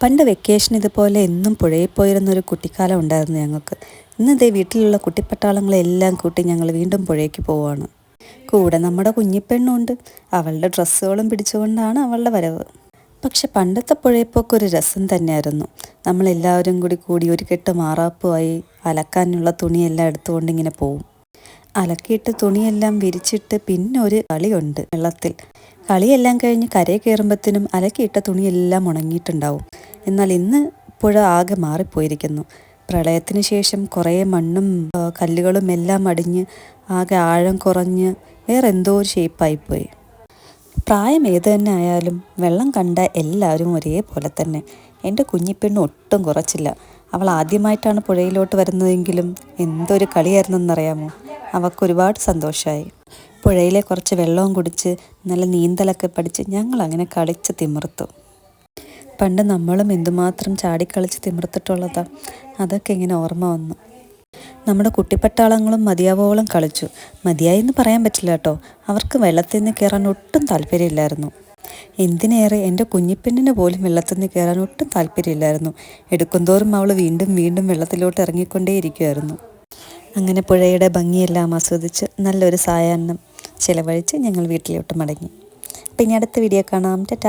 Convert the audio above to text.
പണ്ട് വെക്കേഷൻ ഇതുപോലെ എന്നും പുഴയിൽ പോയിരുന്നൊരു കുട്ടിക്കാലം ഉണ്ടായിരുന്നു ഞങ്ങൾക്ക്. ഇന്നതേ വീട്ടിലുള്ള കുട്ടിപ്പട്ടാളങ്ങളെല്ലാം കൂട്ടി ഞങ്ങൾ വീണ്ടും പുഴയ്ക്ക് പോവുകയാണ്. കൂടെ നമ്മുടെ കുഞ്ഞിപ്പെണ്ണുണ്ട്. അവളുടെ ഡ്രസ്സുകളും പിടിച്ചുകൊണ്ടാണ് അവളുടെ വരവ്. പക്ഷെ പണ്ടത്തെ പുഴയപ്പോക്ക് ഒരു രസം തന്നെയായിരുന്നു. നമ്മളെല്ലാവരും കൂടി ഒരു കെട്ട് മാറാപ്പുമായി അലക്കാനുള്ള തുണിയെല്ലാം എടുത്തുകൊണ്ട് ഇങ്ങനെ പോവും. അലക്കിയിട്ട് തുണിയെല്ലാം വിരിച്ചിട്ട് പിന്നെ ഒരു കളിയുണ്ട് വെള്ളത്തിൽ. കളിയെല്ലാം കഴിഞ്ഞ് കരയിൽ കയറുമ്പോഴത്തേനും അലക്കിയിട്ട തുണിയെല്ലാം ഉണങ്ങിയിട്ടുണ്ടാവും. എന്നാൽ ഇന്ന് പുഴ ആകെ മാറിപ്പോയിരിക്കുന്നു. പ്രളയത്തിന് ശേഷം കുറേ മണ്ണും കല്ലുകളും എല്ലാം അടിഞ്ഞ് ആകെ ആഴം കുറഞ്ഞ് വേറെ എന്തോ ഒരു ഷേപ്പായിപ്പോയി. പ്രായം ഏത് തന്നെ ആയാലും വെള്ളം കണ്ട എല്ലാവരും ഒരേപോലെ തന്നെ. എൻ്റെ കുഞ്ഞിപ്പെണ്ണ് ഒട്ടും കുറച്ചില്ല. അവൾ ആദ്യമായിട്ടാണ് പുഴയിലോട്ട് വരുന്നതെങ്കിലും എന്തൊരു കളിയായിരുന്നെന്നറിയാമോ. അവൾക്ക് ഒരുപാട് സന്തോഷമായി. പുഴയിലെ കുറച്ച് വെള്ളവും കുടിച്ച് നല്ല നീന്തലൊക്കെ പഠിച്ച് ഞങ്ങളങ്ങനെ കളിച്ച് തിമിർത്തു. പണ്ട് നമ്മളും എന്തുമാത്രം ചാടിക്കളിച്ച് തിമിർത്തിട്ടുള്ളതാ. അതൊക്കെ ഇങ്ങനെ ഓർമ്മ വന്നു. നമ്മുടെ കുട്ടിപ്പട്ടാളങ്ങളും മതിയാവോളം കളിച്ചു. മതിയായെന്ന് പറയാൻ പറ്റില്ല കേട്ടോ. അവർക്ക് വെള്ളത്തിൽ നിന്ന് കയറാൻ ഒട്ടും താല്പര്യമില്ലായിരുന്നു. എന്തിനേറെ എൻ്റെ കുഞ്ഞിപ്പെണ്ണിന് പോലും വെള്ളത്തിൽ നിന്ന് കയറാൻ ഒട്ടും താല്പര്യമില്ലായിരുന്നു. എടുക്കുന്തോറും അവൾ വീണ്ടും വീണ്ടും വെള്ളത്തിലോട്ട് ഇറങ്ങിക്കൊണ്ടേയിരിക്കുമായിരുന്നു. അങ്ങനെ പുഴയുടെ ഭംഗിയെല്ലാം ആസ്വദിച്ച് നല്ലൊരു സായാഹ്നം ചിലവഴിച്ച് ഞങ്ങൾ വീട്ടിലോട്ട് മടങ്ങി. അപ്പം ഇനി അടുത്ത വീഡിയോ കാണാം. ടാറ്റാ.